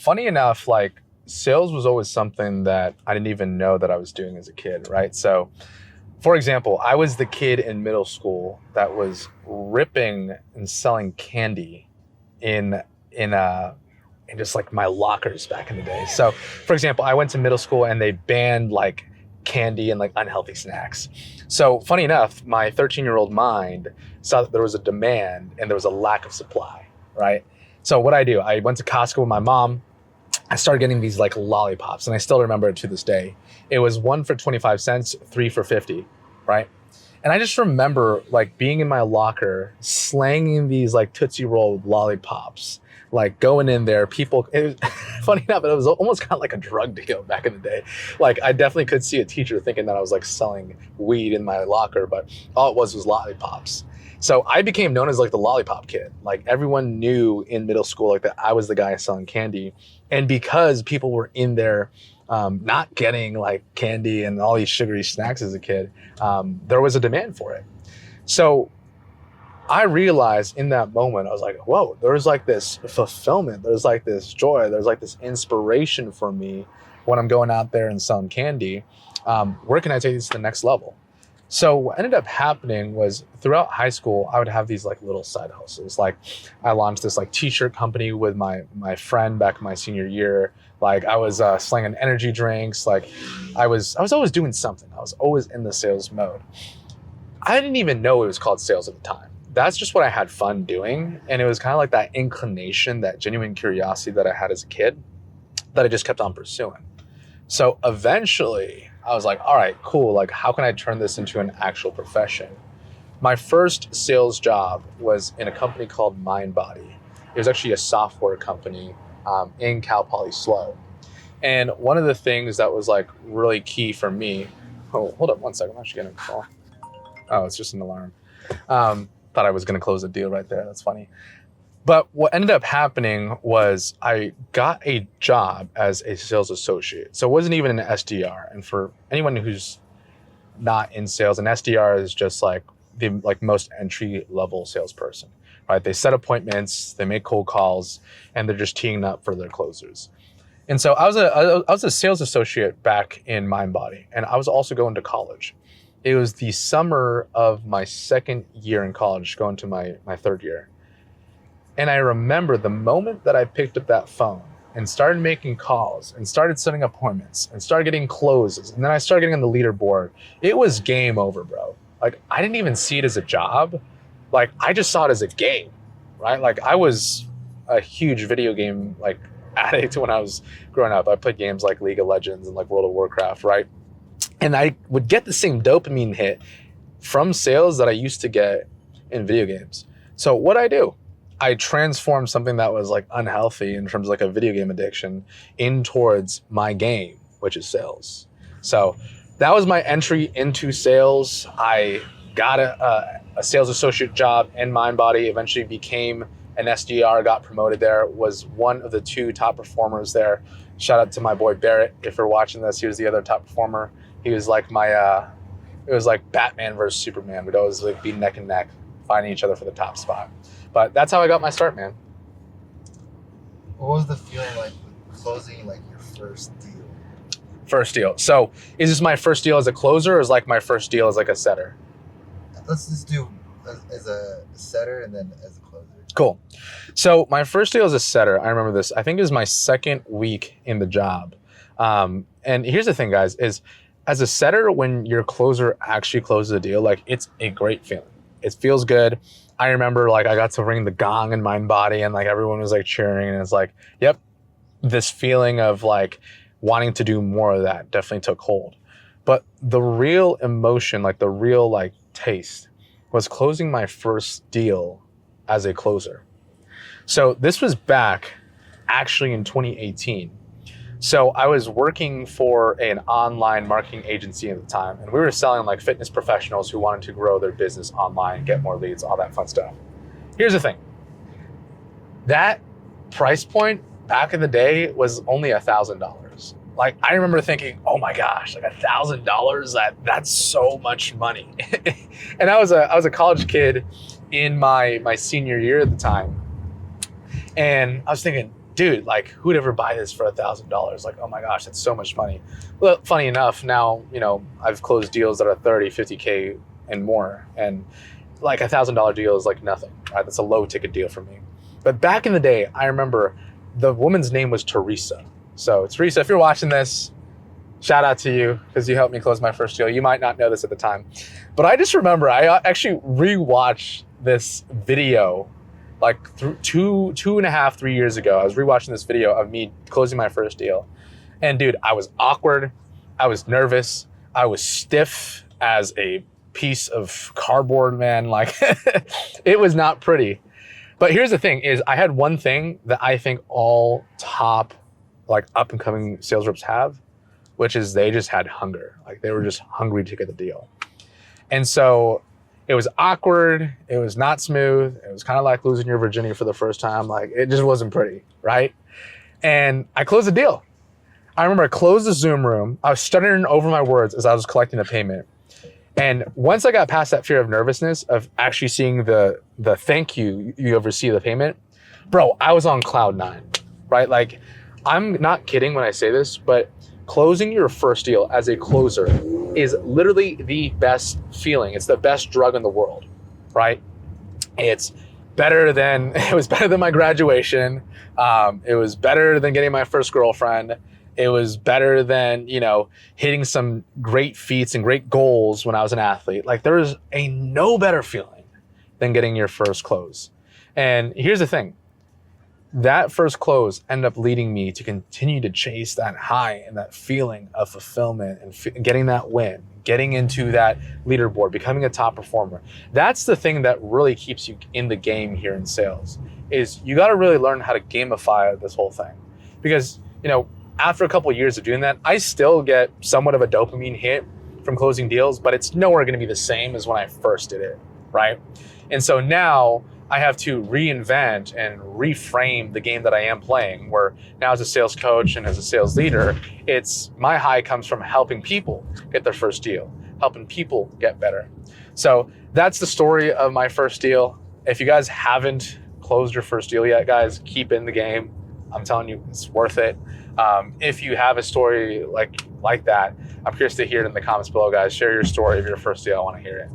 funny enough, like sales was always something that I didn't even know that I was doing as a kid, right? So, for example, I was the kid in middle school that was ripping and selling candy in in uh in just like my lockers back in the day. So, for example, I went to middle school and they banned like candy and like unhealthy snacks. So, funny enough, my 13-year-old mind saw that there was a demand and there was a lack of supply, right? So, what I do, I went to Costco with my mom. I started getting these like lollipops, and I still remember it to this day. It was one for 25 cents, three for 50, right? And I just remember like being in my locker, slanging these like Tootsie Roll lollipops, like going in there. People, it was, funny enough, it was almost kind of like a drug deal back in the day. Like I definitely could see a teacher thinking that I was like selling weed in my locker, but all it was lollipops. So I became known as like the lollipop kid. Like everyone knew in middle school like that I was the guy selling candy. And because people were in there not getting like candy and all these sugary snacks as a kid, there was a demand for it. So I realized in that moment, I was like, whoa, there's like this fulfillment. There's like this joy. There's like this inspiration for me when I'm going out there and selling candy. Where can I take this to the next level? So what ended up happening was throughout high school, I would have these like little side hustles. Like I launched this like t-shirt company with my friend back in my senior year. Like I was slinging energy drinks. Like I was always doing something. I was always in the sales mode. I didn't even know it was called sales at the time. That's just what I had fun doing. And it was kind of like that inclination, that genuine curiosity that I had as a kid that I just kept on pursuing. So eventually I was like, all right, cool. Like, how can I turn this into an actual profession? My first sales job was in a company called MindBody. It was actually a software company in Cal Poly SLO. And one of the things that was like really key for me, oh, hold up one second. I'm actually getting a call. Oh, it's just an alarm. Thought I was going to close a deal right there. That's funny. But what ended up happening was I got a job as a sales associate. So it wasn't even an SDR. And for anyone who's not in sales, an SDR is just like the like most entry level salesperson, right? They set appointments, they make cold calls, and they're just teeing up for their closers. And so I was a sales associate back in MindBody, and I was also going to college. It was the summer of my second year in college, going to my third year. And I remember the moment that I picked up that phone and started making calls and started setting appointments and started getting closes. And then I started getting on the leaderboard. It was game over, bro. Like I didn't even see it as a job. Like I just saw it as a game, right? Like I was a huge video game like addict when I was growing up. I played games like League of Legends and like World of Warcraft, right? And I would get the same dopamine hit from sales that I used to get in video games. So what I do? I transformed something that was like unhealthy in terms of like a video game addiction in towards my game, which is sales. So that was my entry into sales. I got a sales associate job in MindBody, eventually became an SDR, got promoted there, was one of the two top performers there. Shout out to my boy Barrett. If you're watching this, he was the other top performer. He was like it was like Batman versus Superman. We'd always like be neck and neck, fighting each other for the top spot. But that's how I got my start, man. What was the feeling like closing like your first deal? First deal. So is this my first deal as a closer or is like my first deal as like a setter? Let's just do as a setter and then as a closer. Cool. So my first deal as a setter, I remember this. I think it was my second week in the job. And here's the thing, guys, is as a setter, when your closer actually closes a deal, like it's a great feeling. It feels good. I remember like I got to ring the gong in MindBody and like everyone was like cheering and it's like, yep, this feeling of like wanting to do more of that definitely took hold. But the real emotion, like the real like taste was closing my first deal as a closer. So this was back actually in 2018. So I was working for an online marketing agency at the time, and we were selling like fitness professionals who wanted to grow their business online, get more leads, all that fun stuff. Here's the thing. That price point back in the day was only $1,000. Like I remember thinking, oh my gosh, like $1,000, that's so much money. And I was a college kid in my senior year at the time. And I was thinking, dude, like who'd ever buy this for $1,000? Like, oh my gosh, that's so much money. Well, funny enough, now, you know, I've closed deals that are 30, 50K and more. And like $1,000 deal is like nothing, right? That's a low ticket deal for me. But back in the day, I remember the woman's name was Teresa. So Teresa, if you're watching this, shout out to you because you helped me close my first deal. You might not know this at the time, but I just remember I actually rewatched this video like two and a half, 3 years ago. I was rewatching this video of me closing my first deal. And dude, I was awkward. I was nervous. I was stiff as a piece of cardboard, man. Like it was not pretty. But here's the thing is I had one thing that I think all top like up and coming sales reps have, which is they just had hunger. Like they were just hungry to get the deal. And so it was awkward. It was not smooth. It was kind of like losing your virginity for the first time. Like it just wasn't pretty, right? And I closed the deal. I remember I closed the Zoom room. I was stuttering over my words as I was collecting the payment. And once I got past that fear of nervousness of actually seeing the thank you ever see the payment, bro, I was on cloud 9, right? Like I'm not kidding when I say this, but closing your first deal as a closer is literally the best feeling. It's the best drug in the world, right? It was better than my graduation. It was better than getting my first girlfriend. It was better than, you know, hitting some great feats and great goals when I was an athlete. Like there is a no better feeling than getting your first close. And here's the thing. That first close ended up leading me to continue to chase that high and that feeling of fulfillment and getting that win, getting into that leaderboard, becoming a top performer. That's the thing that really keeps you in the game here in sales is you got to really learn how to gamify this whole thing. Because, you know, after a couple of years of doing that, I still get somewhat of a dopamine hit from closing deals, but it's nowhere going to be the same as when I first did it, right? And so now I have to reinvent and reframe the game that I am playing, where now as a sales coach and as a sales leader, it's my high comes from helping people get their first deal, helping people get better. So that's the story of my first deal. If you guys haven't closed your first deal yet, guys, keep in the game. I'm telling you, it's worth it. If you have a story like that, I'm curious to hear it in the comments below, guys. Share your story of your first deal. I want to hear it.